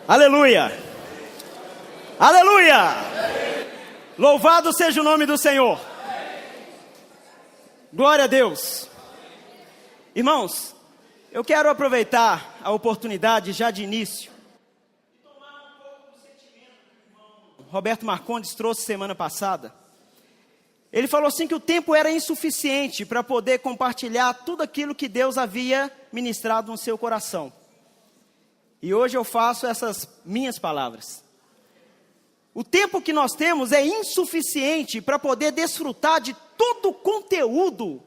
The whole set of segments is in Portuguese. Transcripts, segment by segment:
Aleluia! Aleluia! Louvado seja o nome do Senhor. Glória a Deus. Irmãos, eu quero aproveitar a oportunidade já de início. Tomar um pouco do sentimento que o irmão Roberto Marcondes trouxe semana passada. Ele falou assim que o tempo era insuficiente para poder compartilhar tudo aquilo que Deus havia ministrado no seu coração. E hoje eu faço essas minhas palavras. O tempo que nós temos é insuficiente para poder desfrutar de todo o conteúdo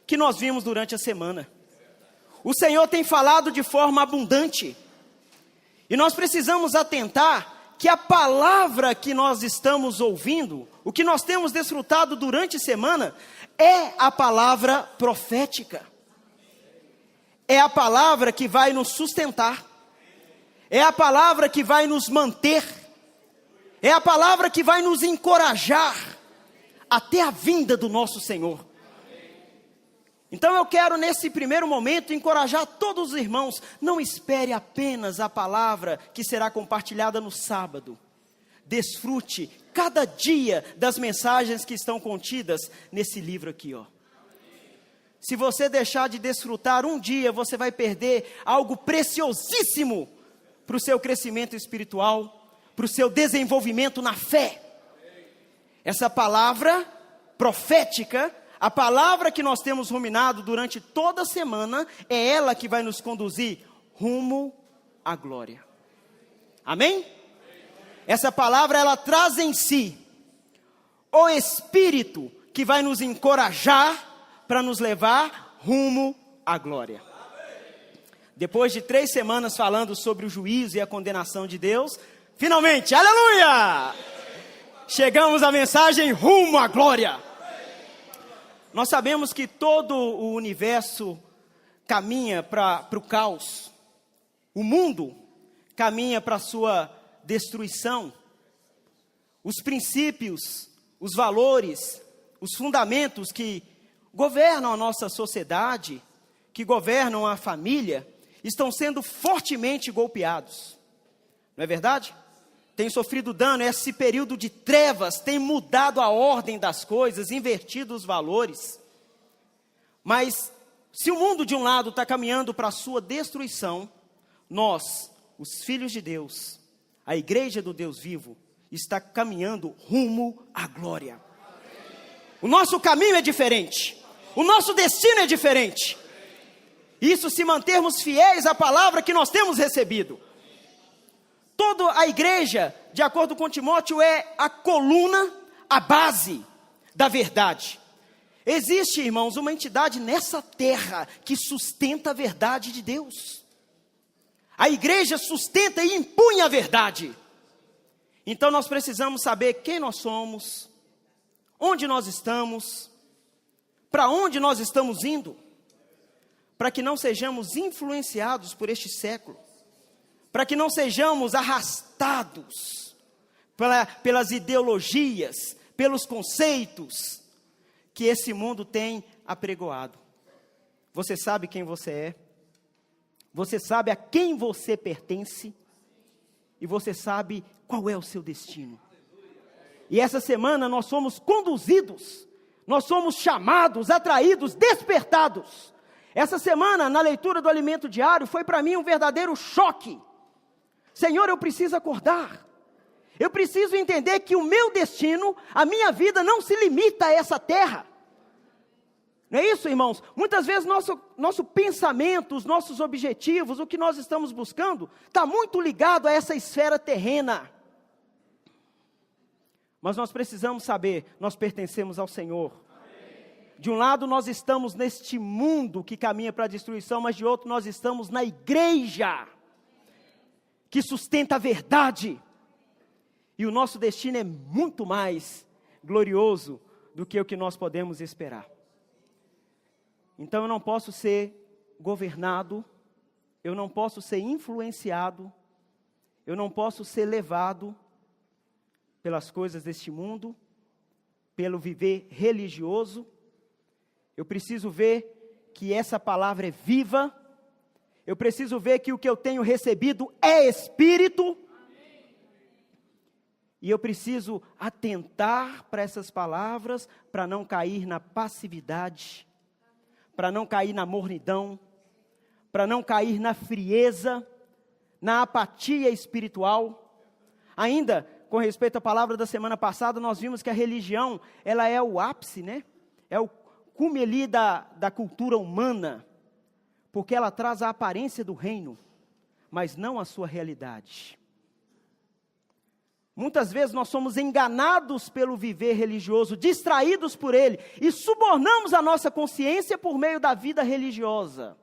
que nós vimos durante a semana. O Senhor tem falado de forma abundante. E nós precisamos atentar que a palavra que nós estamos ouvindo, o que nós temos desfrutado durante a semana, é a palavra profética. É a palavra que vai nos sustentar. É a palavra que vai nos manter. É a palavra que vai nos encorajar até a vinda do nosso Senhor. Então eu quero nesse primeiro momento encorajar todos os irmãos. Não espere apenas a palavra que será compartilhada no sábado. Desfrute cada dia das mensagens que estão contidas nesse livro aqui, ó. Se você deixar de desfrutar um dia, você vai perder algo preciosíssimo para o seu crescimento espiritual, para o seu desenvolvimento na fé. Essa palavra profética, a palavra que nós temos ruminado durante toda a semana, é ela que vai nos conduzir rumo à glória. Amém? Essa palavra, ela traz em si o Espírito que vai nos encorajar para nos levar rumo à glória. Depois de 3 semanas falando sobre o juízo e a condenação de Deus, finalmente, aleluia! Chegamos à mensagem rumo à glória. Nós sabemos que todo o universo caminha para o caos. O mundo caminha para a sua destruição. Os princípios, os valores, os fundamentos que governam a nossa sociedade, que governam a família, estão sendo fortemente golpeados. Não é verdade? Tem sofrido dano, esse período de trevas tem mudado a ordem das coisas, invertido os valores. Mas, se o mundo de um lado está caminhando para a sua destruição, nós, os filhos de Deus, a igreja do Deus vivo, está caminhando rumo à glória. O nosso caminho é diferente, o nosso destino é diferente. Isso se mantermos fiéis à palavra que nós temos recebido. Toda a igreja, de acordo com Timóteo, é a coluna, a base da verdade. Existe, irmãos, uma entidade nessa terra que sustenta a verdade de Deus. A igreja sustenta e impunha a verdade. Então nós precisamos saber quem nós somos, onde nós estamos, para onde nós estamos indo, para que não sejamos influenciados por este século. Para que não sejamos arrastados pelas ideologias, pelos conceitos que esse mundo tem apregoado. Você sabe quem você é, você sabe a quem você pertence, e você sabe qual é o seu destino. E essa semana nós somos conduzidos, nós somos chamados, atraídos, despertados. Essa semana, na leitura do alimento diário, foi para mim um verdadeiro choque. Senhor, eu preciso acordar. Eu preciso entender que o meu destino, a minha vida não se limita a essa terra. Não é isso, irmãos? Muitas vezes nosso pensamento, os nossos objetivos, o que nós estamos buscando, está muito ligado a essa esfera terrena. Mas nós precisamos saber, nós pertencemos ao Senhor. De um lado nós estamos neste mundo que caminha para a destruição, mas de outro nós estamos na igreja que sustenta a verdade. E o nosso destino é muito mais glorioso do que o que nós podemos esperar. Então eu não posso ser governado, eu não posso ser influenciado, eu não posso ser levado pelas coisas deste mundo, pelo viver religioso. Eu preciso ver que essa palavra é viva. Eu preciso ver que o que eu tenho recebido é Espírito. E eu preciso atentar para essas palavras, para não cair na passividade, para não cair na mornidão, para não cair na frieza, na apatia espiritual. Ainda, com respeito à palavra da semana passada, nós vimos que a religião, ela é o ápice, né? É o cume ali da cultura humana, porque ela traz a aparência do reino, mas não a sua realidade. Muitas vezes nós somos enganados pelo viver religioso, distraídos por ele, e subornamos a nossa consciência por meio da vida religiosa.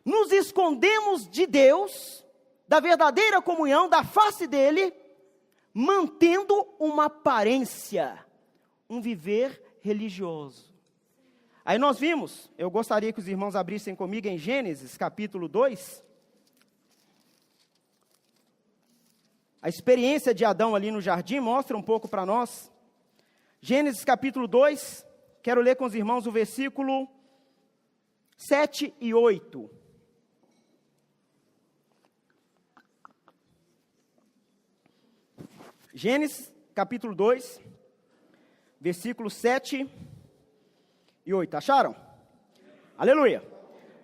Nos escondemos de Deus, da verdadeira comunhão, da face dele, mantendo uma aparência, um viver religioso. Aí nós vimos, eu gostaria que os irmãos abrissem comigo em Gênesis, capítulo 2. A experiência de Adão ali no jardim mostra um pouco para nós. Gênesis capítulo 2, quero ler com os irmãos o versículo 7 e 8. Gênesis capítulo 2, versículos 7 e 8. Acharam? Aleluia.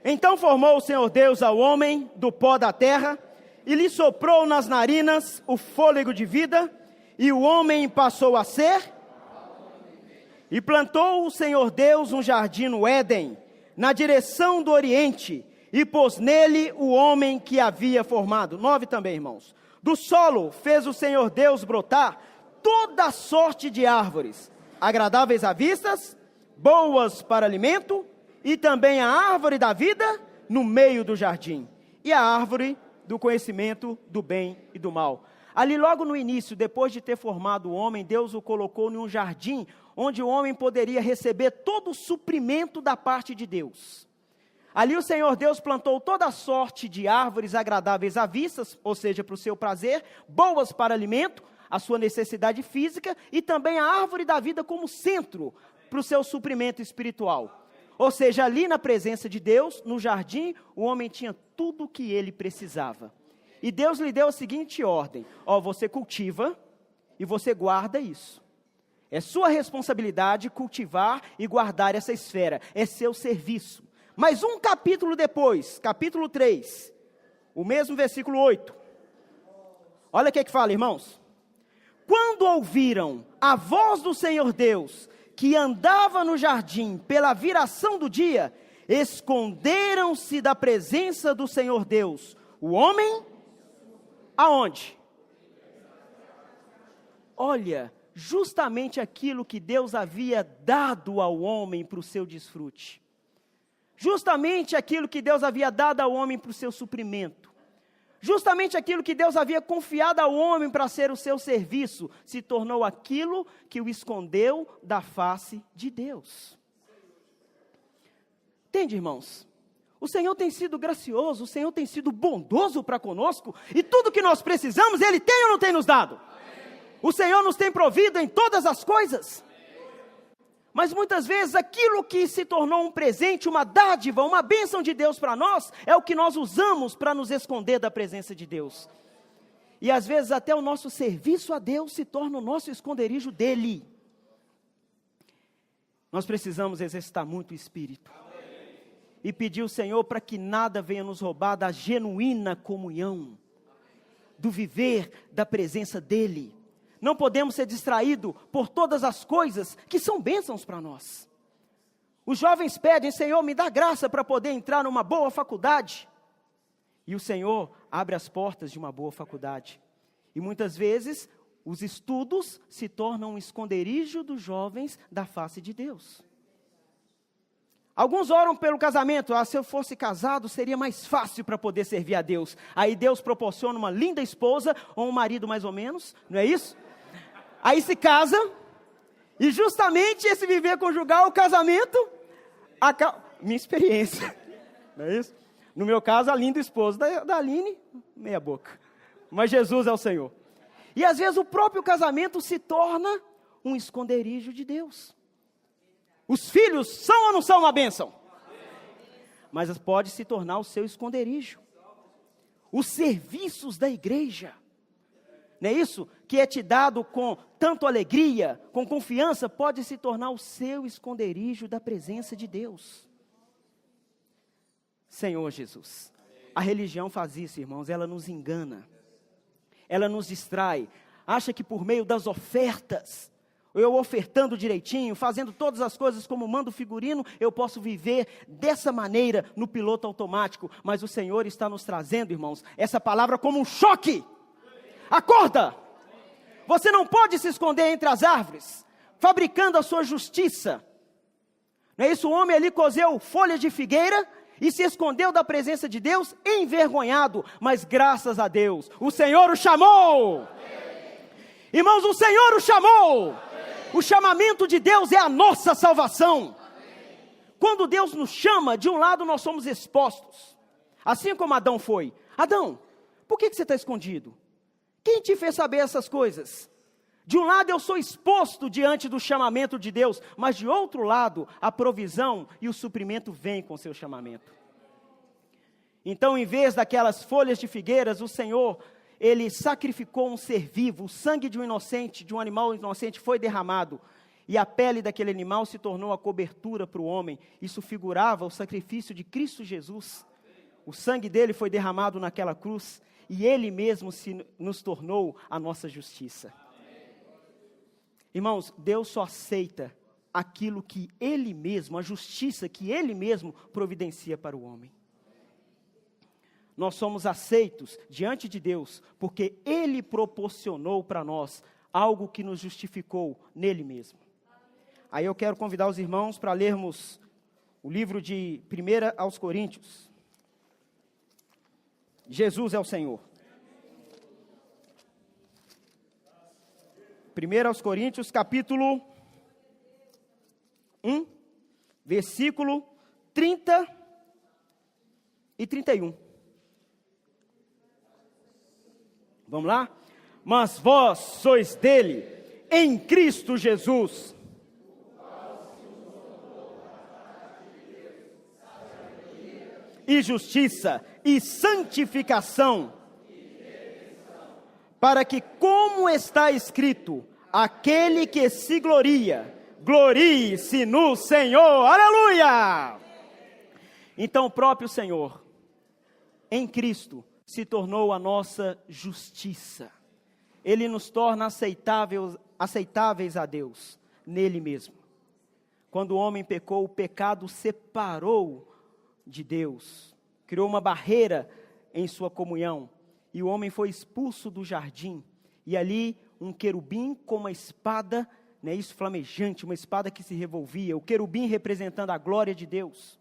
Então formou o Senhor Deus ao homem do pó da terra, e lhe soprou nas narinas o fôlego de vida, e o homem passou a ser. E plantou o Senhor Deus um jardim no Éden, na direção do Oriente, e pôs nele o homem que havia formado. 9 também, irmãos. Do solo fez o Senhor Deus brotar toda sorte de árvores, agradáveis à vista, boas para alimento, e também a árvore da vida no meio do jardim, e a árvore do conhecimento do bem e do mal. Ali logo no início, depois de ter formado o homem, Deus o colocou em um jardim, onde o homem poderia receber todo o suprimento da parte de Deus. Ali o Senhor Deus plantou toda sorte de árvores agradáveis à vista, ou seja, para o seu prazer, boas para alimento, a sua necessidade física, e também a árvore da vida como centro, para o seu suprimento espiritual. Ou seja, ali na presença de Deus, no jardim, o homem tinha tudo o que ele precisava. E Deus lhe deu a seguinte ordem: você cultiva e você guarda isso. É sua responsabilidade cultivar e guardar essa esfera, é seu serviço. Mas um capítulo depois, capítulo 3, o mesmo versículo 8. Olha o que fala, irmãos. Quando ouviram a voz do Senhor Deus, que andava no jardim pela viração do dia, esconderam-se da presença do Senhor Deus. O homem, aonde? Olha, justamente aquilo que Deus havia dado ao homem para o seu desfrute. Justamente aquilo que Deus havia dado ao homem para o seu suprimento. Justamente aquilo que Deus havia confiado ao homem para ser o seu serviço, se tornou aquilo que o escondeu da face de Deus. Entende, irmãos? O Senhor tem sido gracioso, o Senhor tem sido bondoso para conosco, e tudo que nós precisamos, Ele tem ou não tem nos dado? Amém. O Senhor nos tem provido em todas as coisas. Mas muitas vezes aquilo que se tornou um presente, uma dádiva, uma bênção de Deus para nós, é o que nós usamos para nos esconder da presença de Deus. E às vezes até o nosso serviço a Deus se torna o nosso esconderijo dEle. Nós precisamos exercitar muito o Espírito. E pedir ao Senhor para que nada venha nos roubar da genuína comunhão, do viver da presença dEle. Não podemos ser distraídos por todas as coisas que são bênçãos para nós. Os jovens pedem: Senhor, me dá graça para poder entrar numa boa faculdade. E o Senhor abre as portas de uma boa faculdade. E muitas vezes os estudos se tornam um esconderijo dos jovens da face de Deus. Alguns oram pelo casamento: se eu fosse casado seria mais fácil para poder servir a Deus. Aí Deus proporciona uma linda esposa, ou um marido mais ou menos, não é isso? Aí se casa, e justamente esse viver conjugal, o casamento, minha experiência, não é isso? No meu caso, a linda esposa da Aline, meia boca, mas Jesus é o Senhor. E às vezes o próprio casamento se torna um esconderijo de Deus. Os filhos são ou não são uma bênção? Mas pode se tornar o seu esconderijo. Os serviços da igreja não é isso? Que é te dado com tanto alegria, com confiança, pode se tornar o seu esconderijo da presença de Deus. Senhor Jesus, a religião faz isso, irmãos, ela nos engana, ela nos distrai, acha que por meio das ofertas, eu ofertando direitinho, fazendo todas as coisas como manda o figurino, eu posso viver dessa maneira no piloto automático, mas o Senhor está nos trazendo, irmãos, essa palavra como um choque. Acorda! Você não pode se esconder entre as árvores, fabricando a sua justiça. Não é isso? O homem ali cozeu folha de figueira e se escondeu da presença de Deus, envergonhado. Mas graças a Deus, o Senhor o chamou. Irmãos, o Senhor o chamou. O chamamento de Deus é a nossa salvação. Quando Deus nos chama, de um lado nós somos expostos. Assim como Adão foi. Adão, por que você está escondido? Quem te fez saber essas coisas? De um lado eu sou exposto diante do chamamento de Deus, mas de outro lado a provisão e o suprimento vêm com seu chamamento. Então, em vez daquelas folhas de figueiras, o Senhor, Ele sacrificou um ser vivo, o sangue de um inocente, de um animal inocente foi derramado, e a pele daquele animal se tornou a cobertura para o homem. Isso figurava o sacrifício de Cristo Jesus. O sangue dele foi derramado naquela cruz, e Ele mesmo nos tornou a nossa justiça. Irmãos, Deus só aceita aquilo que Ele mesmo, a justiça que Ele mesmo providencia para o homem. Nós somos aceitos diante de Deus, porque Ele proporcionou para nós algo que nos justificou nele mesmo. Aí eu quero convidar os irmãos para lermos o livro de 1 aos Coríntios. Jesus é o Senhor. 1 aos Coríntios, capítulo 1, versículo 30 e 31. Vamos lá? Mas vós sois dele, em Cristo Jesus. E justiça, e santificação, para que, como está escrito, aquele que se gloria, glorie-se no Senhor. Aleluia! Então o próprio Senhor, em Cristo, se tornou a nossa justiça. Ele nos torna aceitáveis a Deus, nele mesmo. Quando o homem pecou, o pecado separou de Deus, criou uma barreira em sua comunhão, e o homem foi expulso do jardim, e ali um querubim com uma espada, né, isso flamejante, uma espada que se revolvia, o querubim representando a glória de Deus,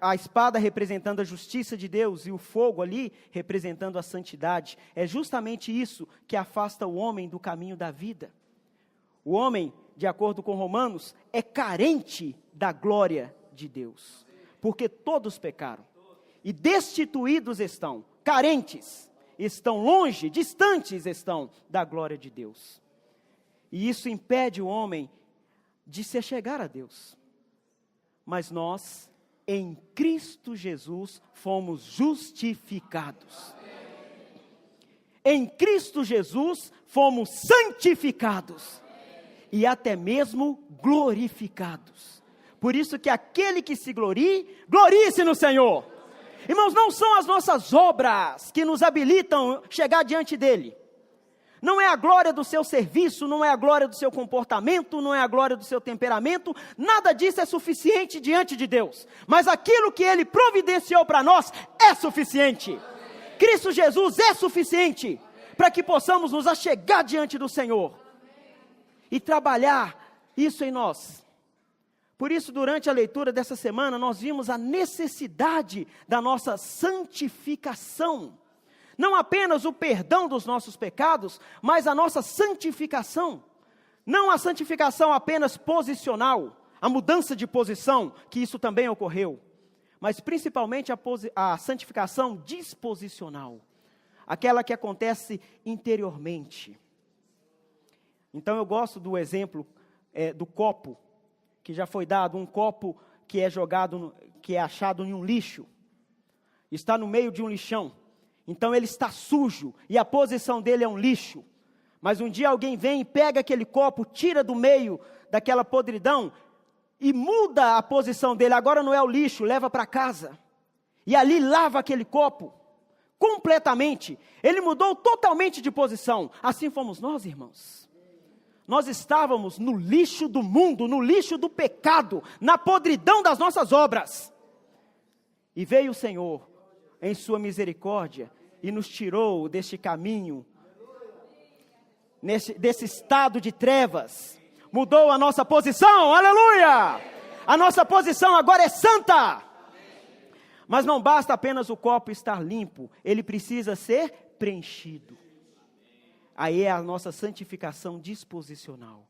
a espada representando a justiça de Deus, e o fogo ali representando a santidade. É justamente isso que afasta o homem do caminho da vida. O homem, de acordo com Romanos, é carente da glória de Deus, porque todos pecaram, e destituídos estão, carentes, estão longe, distantes estão da glória de Deus. E isso impede o homem de se chegar a Deus. Mas nós, em Cristo Jesus, fomos justificados. Em Cristo Jesus, fomos santificados. E até mesmo glorificados. Por isso que aquele que se glorie, glorie-se no Senhor. Irmãos, não são as nossas obras que nos habilitam a chegar diante dele. Não é a glória do seu serviço, não é a glória do seu comportamento, não é a glória do seu temperamento. Nada disso é suficiente diante de Deus. Mas aquilo que Ele providenciou para nós é suficiente. Cristo Jesus é suficiente para que possamos nos achegar diante do Senhor. E trabalhar isso em nós. Por isso, durante a leitura dessa semana, nós vimos a necessidade da nossa santificação. Não apenas o perdão dos nossos pecados, mas a nossa santificação. Não a santificação apenas posicional, a mudança de posição, que isso também ocorreu. Mas principalmente a santificação disposicional. Aquela que acontece interiormente. Então eu gosto do exemplo do copo, que já foi dado, um copo que é jogado, que é achado em um lixo, está no meio de um lixão, Então ele está sujo e a posição dele é um lixo. Mas um dia alguém vem e pega aquele copo, tira do meio daquela podridão e muda a posição dele. Agora não é o lixo, leva para casa. E ali lava aquele copo completamente. Ele mudou totalmente de posição. Assim fomos nós, irmãos. Nós estávamos no lixo do mundo, no lixo do pecado, na podridão das nossas obras. E veio o Senhor, em sua misericórdia, e nos tirou deste caminho, desse estado de trevas. Mudou a nossa posição, aleluia! A nossa posição agora é santa. Mas não basta apenas o copo estar limpo, ele precisa ser preenchido. Aí é a nossa santificação disposicional.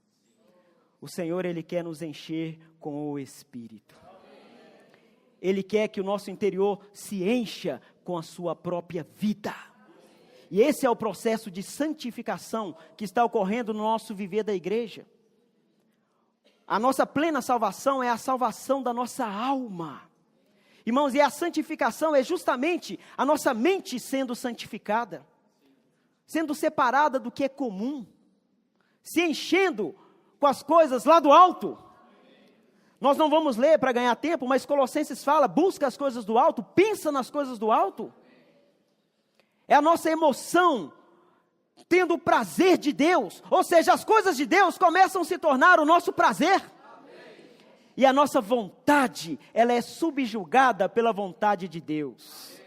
O Senhor, Ele quer nos encher com o Espírito. Ele quer que o nosso interior se encha com a sua própria vida. E esse é o processo de santificação que está ocorrendo no nosso viver da igreja. A nossa plena salvação é a salvação da nossa alma. Irmãos, e a santificação é justamente a nossa mente sendo santificada, sendo separada do que é comum, se enchendo com as coisas lá do alto. Nós não vamos ler para ganhar tempo, mas Colossenses fala, busca as coisas do alto, pensa nas coisas do alto. É a nossa emoção, tendo o prazer de Deus, ou seja, as coisas de Deus começam a se tornar o nosso prazer. E a nossa vontade, ela é subjugada pela vontade de Deus.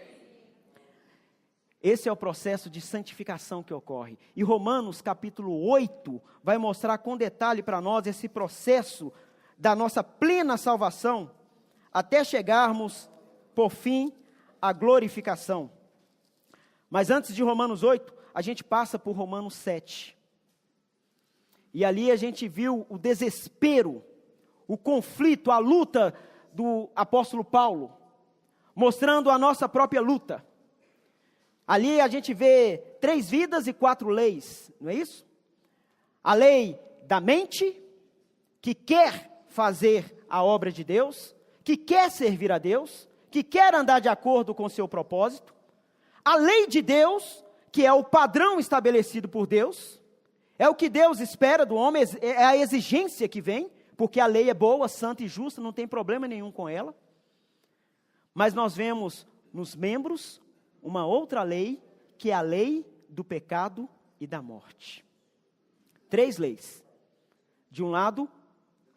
Esse é o processo de santificação que ocorre. E Romanos capítulo 8 vai mostrar com detalhe para nós esse processo da nossa plena salvação, até chegarmos, por fim, à glorificação. Mas antes de Romanos 8, a gente passa por Romanos 7. E ali a gente viu o desespero, o conflito, a luta do apóstolo Paulo, mostrando a nossa própria luta. Ali a gente vê 3 vidas e 4 leis, não é isso? A lei da mente, que quer fazer a obra de Deus, que quer servir a Deus, que quer andar de acordo com o seu propósito. A lei de Deus, que é o padrão estabelecido por Deus, é o que Deus espera do homem, é a exigência que vem, porque a lei é boa, santa e justa, não tem problema nenhum com ela. Mas nós vemos nos membros uma outra lei, que é a lei do pecado e da morte. 3 leis. De um lado,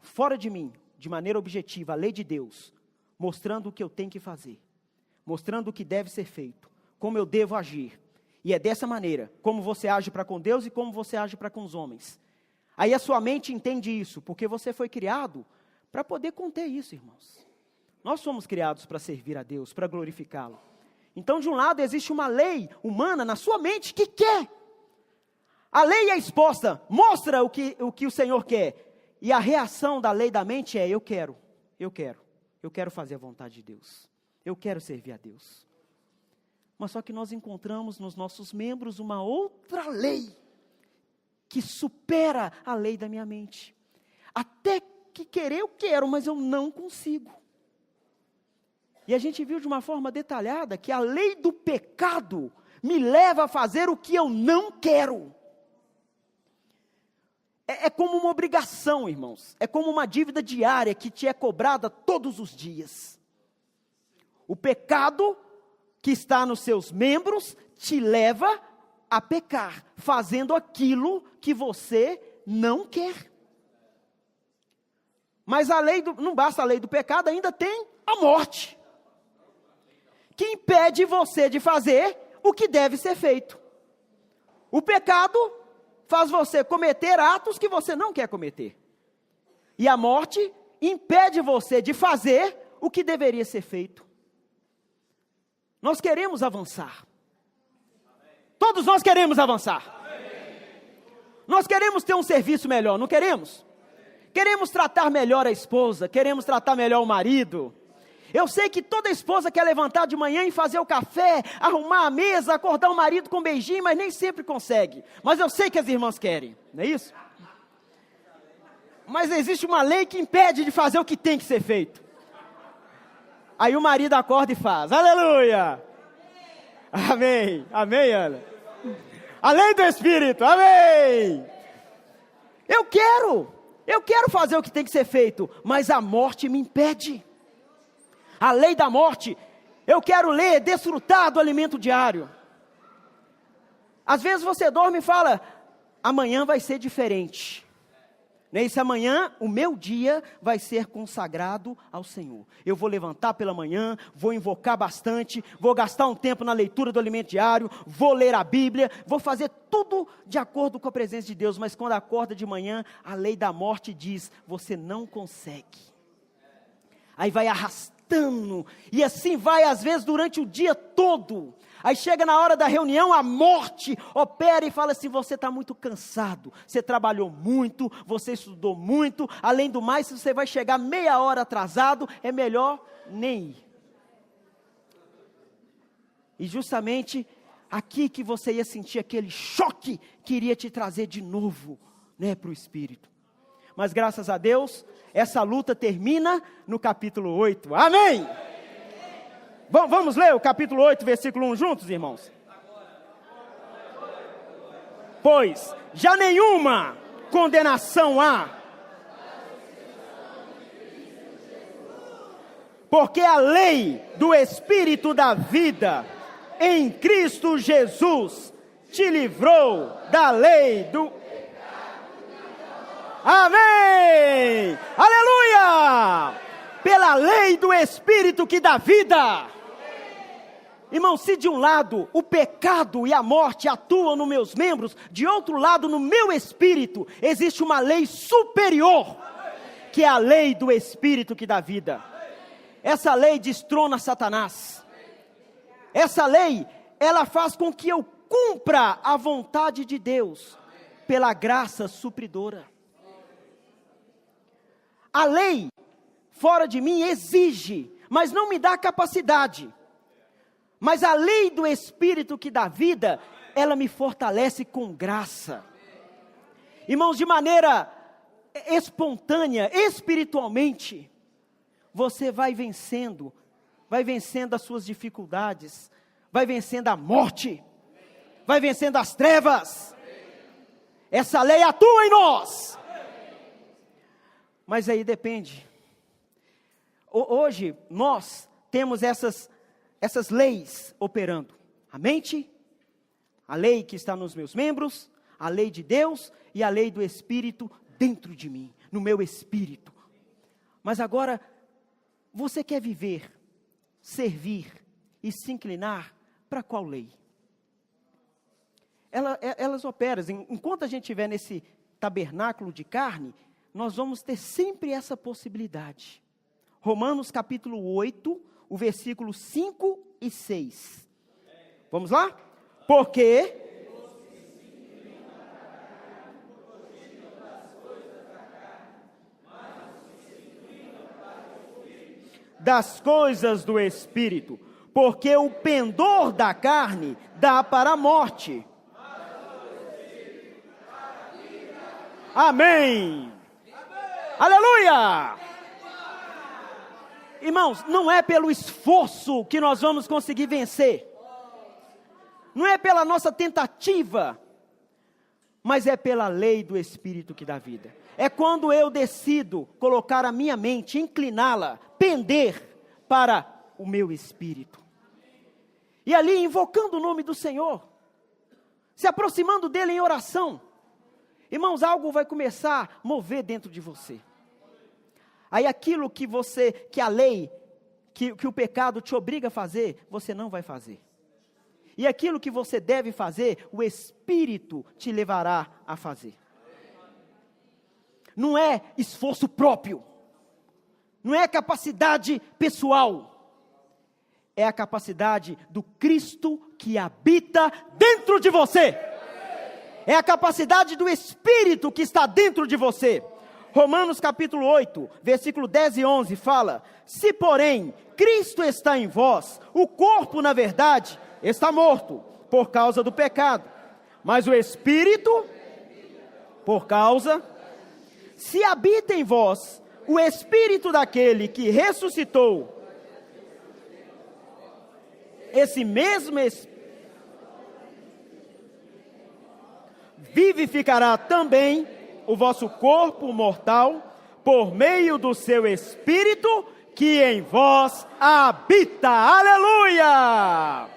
fora de mim, de maneira objetiva, a lei de Deus, mostrando o que eu tenho que fazer, mostrando o que deve ser feito, como eu devo agir. E é dessa maneira, como você age para com Deus e como você age para com os homens. Aí a sua mente entende isso, porque você foi criado para poder conter isso, irmãos. Nós somos criados para servir a Deus, para glorificá-lo. Então, de um lado, existe uma lei humana na sua mente que quer. A lei é exposta, mostra o que o Senhor quer. E a reação da lei da mente é, eu quero fazer a vontade de Deus. Eu quero servir a Deus. Mas só que nós encontramos nos nossos membros uma outra lei, que supera a lei da minha mente. Até que querer eu quero, mas eu não consigo. E a gente viu de uma forma detalhada que a lei do pecado me leva a fazer o que eu não quero. É como uma obrigação, irmãos. É como uma dívida diária que te é cobrada todos os dias. O pecado que está nos seus membros te leva a pecar, fazendo aquilo que você não quer. Mas não basta a lei do pecado, ainda tem a morte, que impede você de fazer o que deve ser feito. O pecado faz você cometer atos que você não quer cometer. E a morte impede você de fazer o que deveria ser feito. Nós queremos avançar. Todos nós queremos avançar. Nós queremos ter um serviço melhor, não queremos? Queremos tratar melhor a esposa, queremos tratar melhor o marido. Eu sei que toda esposa quer levantar de manhã e fazer o café, arrumar a mesa, acordar o marido com um beijinho, mas nem sempre consegue. Mas eu sei que as irmãs querem, não é isso? Mas existe uma lei que impede de fazer o que tem que ser feito. Aí o marido acorda e faz, aleluia! Amém. Amém, Ana. A lei do Espírito. Amém. Eu quero fazer o que tem que ser feito, mas a morte me impede. A lei da morte, eu quero ler, desfrutar do alimento diário. Às vezes você dorme e fala, amanhã vai ser diferente. Nesse amanhã, o meu dia vai ser consagrado ao Senhor. Eu vou levantar pela manhã, vou invocar bastante, vou gastar um tempo na leitura do alimento diário, vou ler a Bíblia, vou fazer tudo de acordo com a presença de Deus. Mas quando acorda de manhã, a lei da morte diz, você não consegue. Aí vai arrastando, e assim vai às vezes durante o dia todo. Aí chega na hora da reunião, a morte opera e fala assim, você está muito cansado, você trabalhou muito, você estudou muito, além do mais, se você vai chegar meia hora atrasado, é melhor nem ir. E justamente aqui que você ia sentir aquele choque que iria te trazer de novo, para o Espírito. Mas graças a Deus, essa luta termina no capítulo 8, amém! Vamos ler o capítulo 8, versículo 1 juntos, irmãos? Pois já nenhuma condenação há, porque a lei do Espírito da vida em Cristo Jesus te livrou da lei do... Amém! Aleluia! Pela lei do Espírito que dá vida. Irmão, se de um lado o pecado e a morte atuam nos meus membros, de outro lado no meu espírito, existe uma lei superior, que é a lei do Espírito que dá vida. Essa lei destrona Satanás. Essa lei, ela faz com que eu cumpra a vontade de Deus, pela graça supridora. A lei, fora de mim, exige, mas não me dá capacidade. Mas a lei do Espírito que dá vida, ela me fortalece com graça. Irmãos, de maneira espontânea, espiritualmente, você vai vencendo as suas dificuldades, vai vencendo a morte, vai vencendo as trevas. Essa lei atua em nós. Mas aí depende. Hoje nós temos essas leis operando. A mente, a lei que está nos meus membros, a lei de Deus e a lei do Espírito dentro de mim, no meu espírito. Mas agora, você quer viver, servir e se inclinar para qual lei? Elas operam. Enquanto a gente estiver nesse tabernáculo de carne, nós vamos ter sempre essa possibilidade. Romanos capítulo 8, o versículo 5 e 6. Vamos lá? Porque das coisas do Espírito, porque o pendor da carne dá para a morte. Amém. Aleluia! Irmãos, não é pelo esforço que nós vamos conseguir vencer. Não é pela nossa tentativa, mas é pela lei do Espírito que dá vida. É quando eu decido colocar a minha mente, incliná-la, pender para o meu espírito. E ali, invocando o nome do Senhor, se aproximando dele em oração, irmãos, algo vai começar a mover dentro de você. Aí aquilo que a lei, que o pecado te obriga a fazer, você não vai fazer. E aquilo que você deve fazer, o Espírito te levará a fazer. Não é esforço próprio, não é capacidade pessoal, é a capacidade do Cristo que habita dentro de você. É a capacidade do Espírito que está dentro de você. Romanos capítulo 8, versículo 10 e 11 fala: se porém Cristo está em vós, o corpo na verdade está morto por causa do pecado, mas o Espírito por causa... Se habita em vós o Espírito daquele que ressuscitou, esse mesmo vivificará também o vosso corpo mortal por meio do seu Espírito que em vós habita. Aleluia!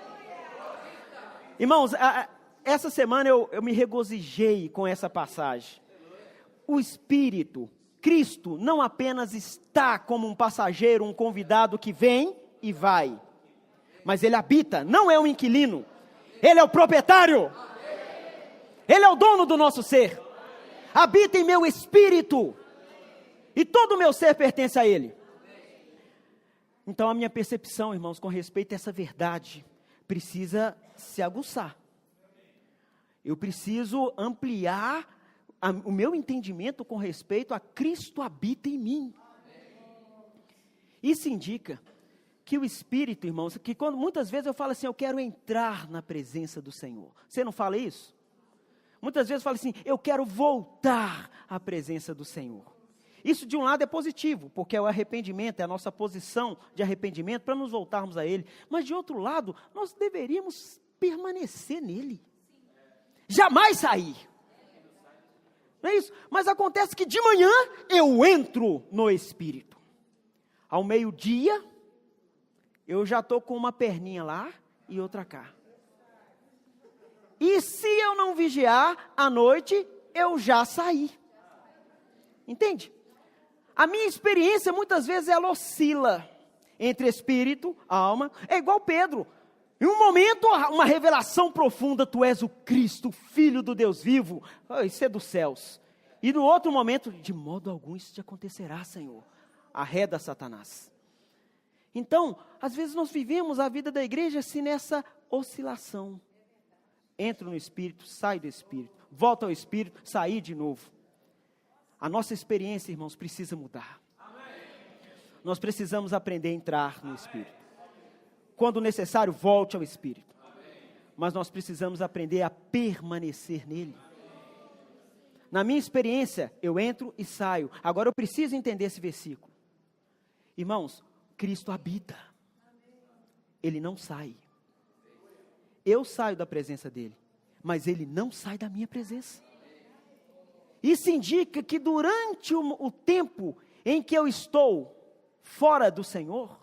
Irmãos, essa semana eu me regozijei com essa passagem. O Espírito, Cristo, não apenas está como um passageiro, um convidado que vem e vai, mas Ele habita, não é um inquilino, Ele é o proprietário, Ele é o dono do nosso ser, habita em meu espírito, e todo o meu ser pertence a Ele. Então a minha percepção, irmãos, com respeito a essa verdade, precisa se aguçar. Eu preciso ampliar o meu entendimento com respeito a Cristo habita em mim. Isso indica que o Espírito, irmãos, que quando muitas vezes eu falo assim, eu quero entrar na presença do Senhor. Você não fala isso? Muitas vezes eu falo assim, eu quero voltar à presença do Senhor. Isso de um lado é positivo, porque é o arrependimento, é a nossa posição de arrependimento para nos voltarmos a Ele. Mas de outro lado, nós deveríamos permanecer nele. Jamais sair. Não é isso? Mas acontece que de manhã eu entro no Espírito. Ao meio-dia, eu já estou com uma perninha lá e outra cá. E se eu não vigiar, à noite, eu já saí. Entende? A minha experiência, muitas vezes, ela oscila entre espírito, alma. É igual Pedro. Em um momento, uma revelação profunda, tu és o Cristo, Filho do Deus vivo. Isso é dos céus. E no outro momento, de modo algum isso te acontecerá, Senhor. Arreda Satanás. Então, às vezes nós vivemos a vida da igreja assim nessa oscilação. Entro no Espírito, saio do Espírito. Volto ao Espírito, sair de novo. A nossa experiência, irmãos, precisa mudar. Nós precisamos aprender a entrar no Espírito. Quando necessário, volte ao Espírito. Mas nós precisamos aprender a permanecer nele. Na minha experiência, eu entro e saio. Agora eu preciso entender esse versículo. Irmãos, Cristo habita. Ele não sai. Eu saio da presença dele, mas ele não sai da minha presença. Isso indica que durante o tempo em que eu estou fora do Senhor,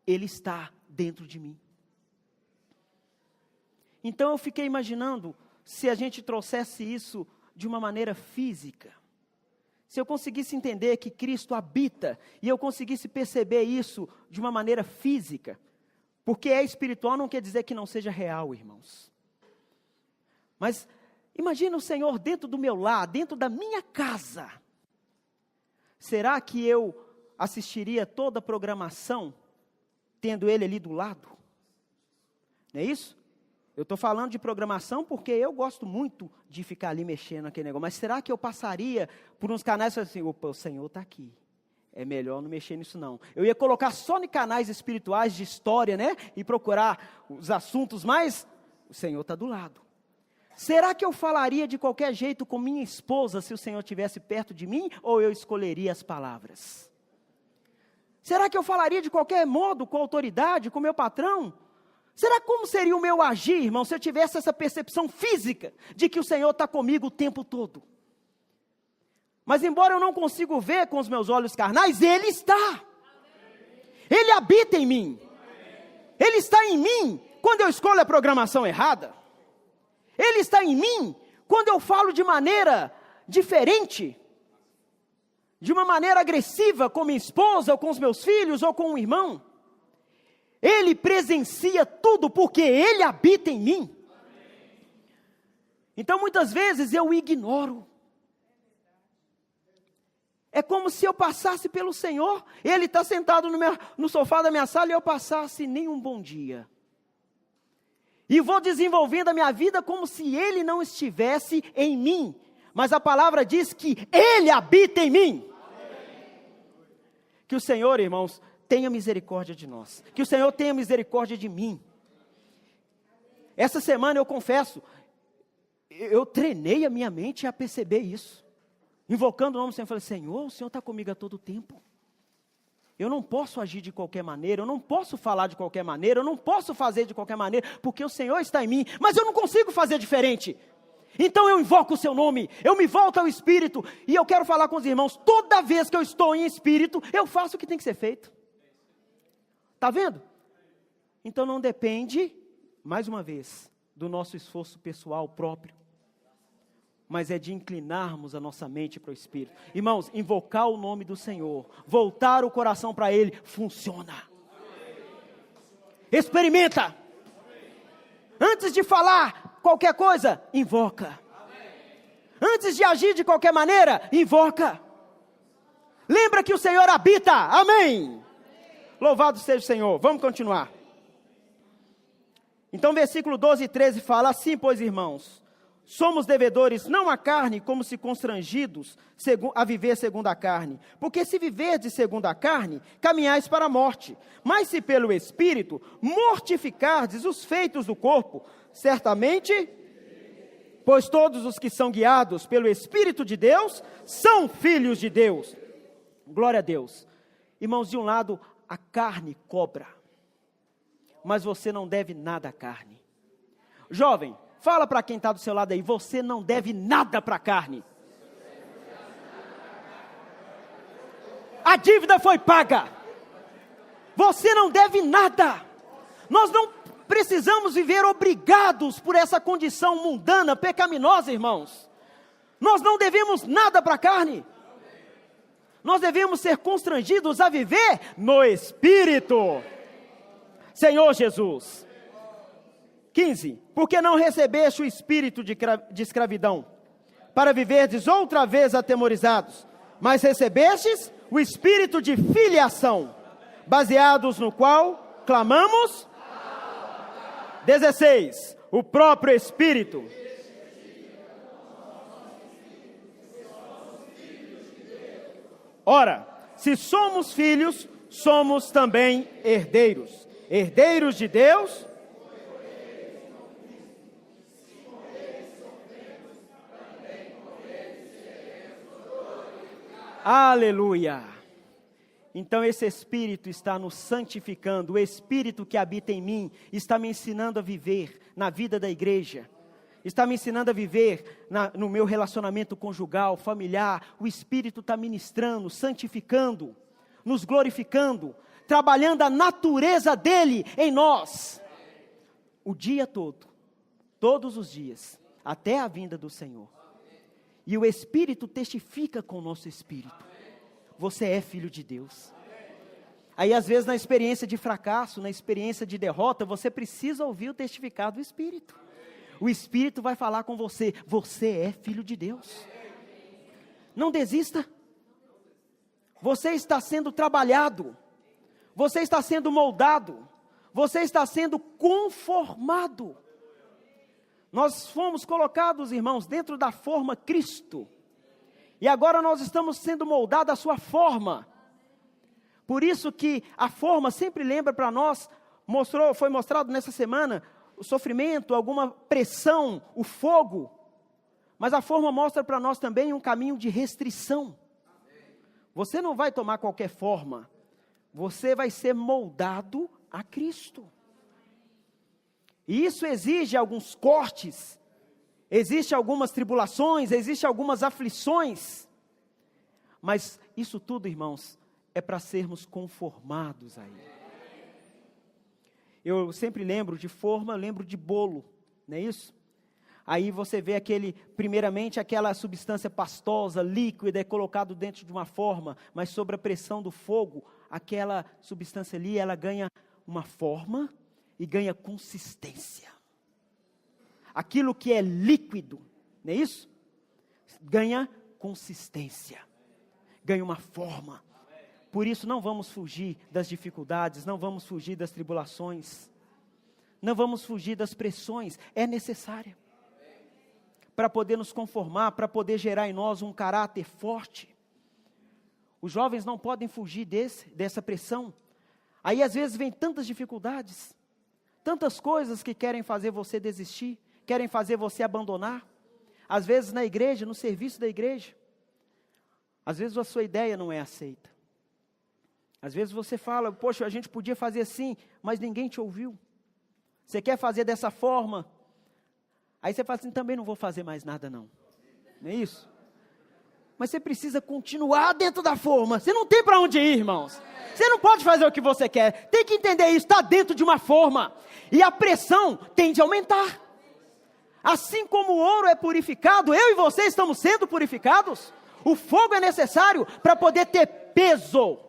ele está dentro de mim. Então eu fiquei imaginando se a gente trouxesse isso de uma maneira física. Se eu conseguisse entender que Cristo habita e eu conseguisse perceber isso de uma maneira física, porque é espiritual não quer dizer que não seja real, irmãos. Mas imagina o Senhor dentro do meu lar, dentro da minha casa. Será que eu assistiria toda a programação tendo Ele ali do lado? Não é isso? Eu estou falando de programação porque eu gosto muito de ficar ali mexendo naquele negócio. Mas será que eu passaria por uns canais e falaria assim, opa, o Senhor está aqui. É melhor não mexer nisso não. Eu ia colocar só em canais espirituais de história, né? E procurar os assuntos, mas o Senhor está do lado. Será que eu falaria de qualquer jeito com minha esposa se o Senhor estivesse perto de mim? Ou eu escolheria as palavras? Será que eu falaria de qualquer modo com autoridade, com meu patrão? Será como seria o meu agir, irmão, se eu tivesse essa percepção física de que o Senhor está comigo o tempo todo? Mas embora eu não consiga ver com os meus olhos carnais, Ele está. Ele habita em mim. Ele está em mim quando eu escolho a programação errada. Ele está em mim quando eu falo de maneira diferente, de uma maneira agressiva com minha esposa, ou com os meus filhos, ou com um irmão. Ele presencia tudo porque Ele habita em mim. Então muitas vezes eu ignoro. É como se eu passasse pelo Senhor, Ele está sentado no sofá da minha sala e eu passasse nem um bom dia. E vou desenvolvendo a minha vida como se Ele não estivesse em mim. Mas a palavra diz que Ele habita em mim. Que o Senhor, irmãos, tenha misericórdia de nós. Que o Senhor tenha misericórdia de mim. Essa semana eu confesso, eu treinei a minha mente a perceber isso. Invocando o nome do Senhor, eu falei, Senhor, o Senhor está comigo a todo tempo. Eu não posso agir de qualquer maneira, eu não posso falar de qualquer maneira, eu não posso fazer de qualquer maneira, porque o Senhor está em mim, mas eu não consigo fazer diferente. Então eu invoco o seu nome, eu me volto ao Espírito, e eu quero falar com os irmãos, toda vez que eu estou em Espírito, eu faço o que tem que ser feito. Está vendo? Então não depende, mais uma vez, do nosso esforço pessoal próprio, mas é de inclinarmos a nossa mente para o Espírito. Irmãos, invocar o nome do Senhor, voltar o coração para Ele, funciona. Experimenta. Antes de falar qualquer coisa, invoca. Antes de agir de qualquer maneira, invoca. Lembra que o Senhor habita. Amém. Louvado seja o Senhor. Vamos continuar. Então, versículo 12 e 13 fala: assim, pois, irmãos, somos devedores não à carne, como se constrangidos a viver segundo a carne. Porque se viverdes segundo a carne, caminhais para a morte. Mas se pelo Espírito mortificardes os feitos do corpo, certamente, pois todos os que são guiados pelo Espírito de Deus, são filhos de Deus. Glória a Deus. Irmãos, de um lado, a carne cobra, mas você não deve nada à carne. Jovem, fala para quem está do seu lado aí, você não deve nada para a carne. A dívida foi paga. Você não deve nada. Nós não precisamos viver obrigados por essa condição mundana, pecaminosa, irmãos. Nós não devemos nada para a carne. Nós devemos ser constrangidos a viver no Espírito. Senhor Jesus. 15. Porque não recebeste o espírito de escravidão, para viverdes outra vez atemorizados, mas recebestes o espírito de filiação, baseados no qual clamamos. 16. O próprio Espírito. Ora, se somos filhos, somos também herdeiros. Herdeiros de Deus. Aleluia. Então esse Espírito está nos santificando. O Espírito que habita em mim está me ensinando a viver na vida da igreja. Está me ensinando a viver no meu relacionamento conjugal, familiar. O Espírito está ministrando, santificando, nos glorificando, trabalhando a natureza dele em nós. O dia todo, todos os dias, até a vinda do Senhor. E o Espírito testifica com o nosso espírito. Você é filho de Deus. Aí às vezes na experiência de fracasso, na experiência de derrota, você precisa ouvir o testificado do Espírito. O Espírito vai falar com você, você é filho de Deus. Não desista. Você está sendo trabalhado. Você está sendo moldado. Você está sendo conformado. Nós fomos colocados, irmãos, dentro da forma Cristo. E agora nós estamos sendo moldados à sua forma. Por isso que a forma sempre lembra para nós, foi mostrado nessa semana, o sofrimento, alguma pressão, o fogo. Mas a forma mostra para nós também um caminho de restrição. Você não vai tomar qualquer forma. Você vai ser moldado a Cristo. E isso exige alguns cortes, existe algumas tribulações, existe algumas aflições. Mas isso tudo, irmãos, é para sermos conformados a Ele. Eu sempre lembro de forma, lembro de bolo, não é isso? Aí você vê primeiramente aquela substância pastosa, líquida, é colocado dentro de uma forma, mas sob a pressão do fogo, aquela substância ali, ela ganha uma forma e ganha consistência. Aquilo que é líquido, não é isso? Ganha consistência, ganha uma forma. Por isso não vamos fugir das dificuldades, não vamos fugir das tribulações, não vamos fugir das pressões, é necessária. Para poder nos conformar, para poder gerar em nós um caráter forte. Os jovens não podem fugir dessa pressão. Aí às vezes vem tantas dificuldades, tantas coisas que querem fazer você desistir, querem fazer você abandonar. Às vezes na igreja, no serviço da igreja, às vezes a sua ideia não é aceita. Às vezes você fala, poxa, a gente podia fazer assim, mas ninguém te ouviu. Você quer fazer dessa forma, Aí você fala assim, também não vou fazer mais nada não. Não é isso? Mas você precisa continuar dentro da forma. Você não tem para onde ir, irmãos. Você não pode fazer o que você quer. Tem que entender isso, está dentro de uma forma. E a pressão tende a aumentar. Assim como o ouro é purificado, eu e você estamos sendo purificados. O fogo é necessário para poder ter peso,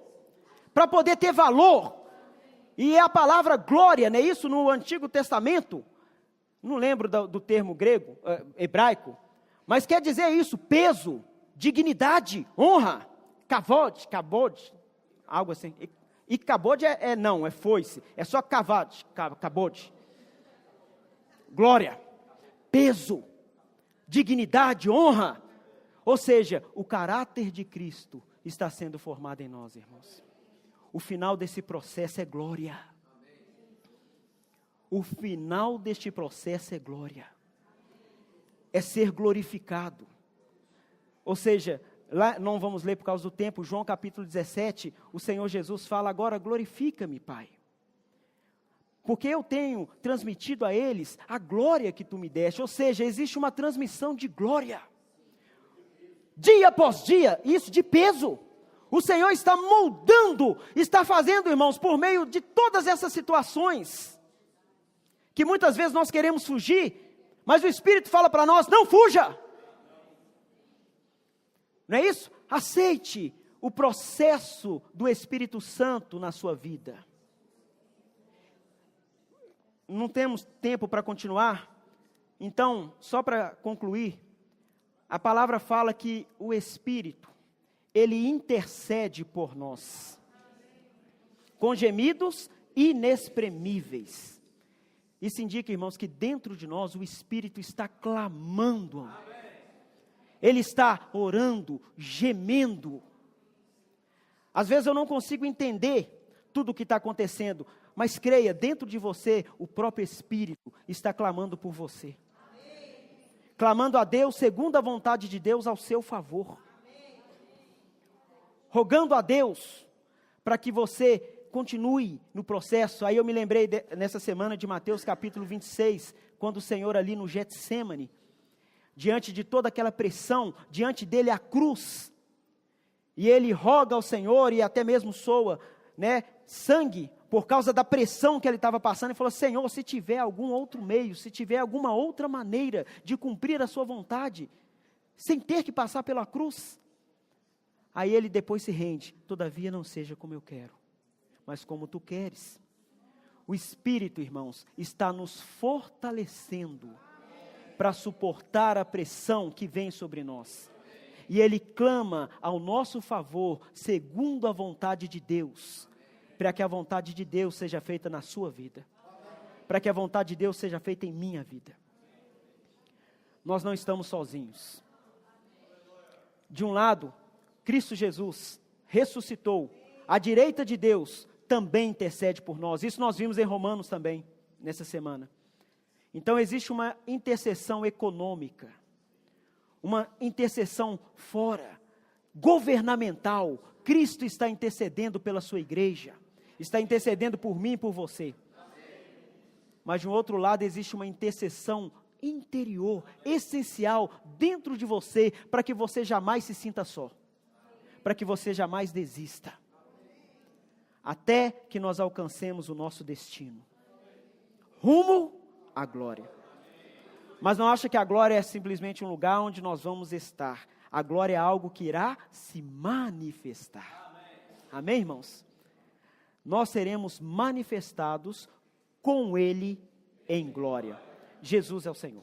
para poder ter valor. E é a palavra glória, não é isso? No Antigo Testamento, não lembro do termo grego, hebraico, mas quer dizer isso, peso, dignidade, honra, kavod, algo assim. E kavod não, é foice, é só kavod, glória, peso, dignidade, honra. Ou seja, o caráter de Cristo está sendo formado em nós, irmãos. O final desse processo é glória. O final deste processo é glória. É ser glorificado. Ou seja, lá não vamos ler por causa do tempo, João capítulo 17, o Senhor Jesus fala agora, glorifica-me, Pai. Porque eu tenho transmitido a eles a glória que tu me deste. Ou seja, existe uma transmissão de glória. Dia após dia, isso de peso. O Senhor está moldando, está fazendo, irmãos, por meio de todas essas situações, que muitas vezes nós queremos fugir, mas o Espírito fala para nós, não fuja. Não é isso? Aceite o processo do Espírito Santo na sua vida. Não temos tempo para continuar, então, só para concluir, a palavra fala que o Espírito, ele intercede por nós, com gemidos inexprimíveis. Isso indica, irmãos, que dentro de nós o Espírito está clamando. Ele está orando, gemendo. Às vezes eu não consigo entender tudo o que está acontecendo, mas creia, dentro de você, o próprio Espírito está clamando por você. Clamando a Deus, segundo a vontade de Deus, ao seu favor. Rogando a Deus, para que você continue no processo. Aí eu me lembrei nessa semana de Mateus capítulo 26, quando o Senhor ali no Getsêmani, diante de toda aquela pressão, diante dele a cruz, e ele roga ao Senhor, e até mesmo soa, sangue, por causa da pressão que ele estava passando, e falou, Senhor, se tiver algum outro meio, se tiver alguma outra maneira de cumprir a sua vontade, sem ter que passar pela cruz. Aí ele depois se rende, todavia não seja como eu quero, mas como tu queres. O Espírito, irmãos, está nos fortalecendo para suportar a pressão que vem sobre nós. E ele clama ao nosso favor, segundo a vontade de Deus, para que a vontade de Deus seja feita na sua vida, para que a vontade de Deus seja feita em minha vida. Nós não estamos sozinhos. De um lado, Cristo Jesus ressuscitou, à direita de Deus também intercede por nós. Isso nós vimos em Romanos também, nessa semana. Então existe uma intercessão econômica, uma intercessão fora, governamental. Cristo está intercedendo pela sua igreja, está intercedendo por mim e por você. Mas de um outro lado existe uma intercessão interior, essencial, dentro de você, para que você jamais se sinta só, para que você jamais desista, até que nós alcancemos o nosso destino, rumo à glória. Mas não acha que a glória é simplesmente um lugar onde nós vamos estar. A glória é algo que irá se manifestar. Amém, irmãos? Nós seremos manifestados com Ele em glória. Jesus é o Senhor.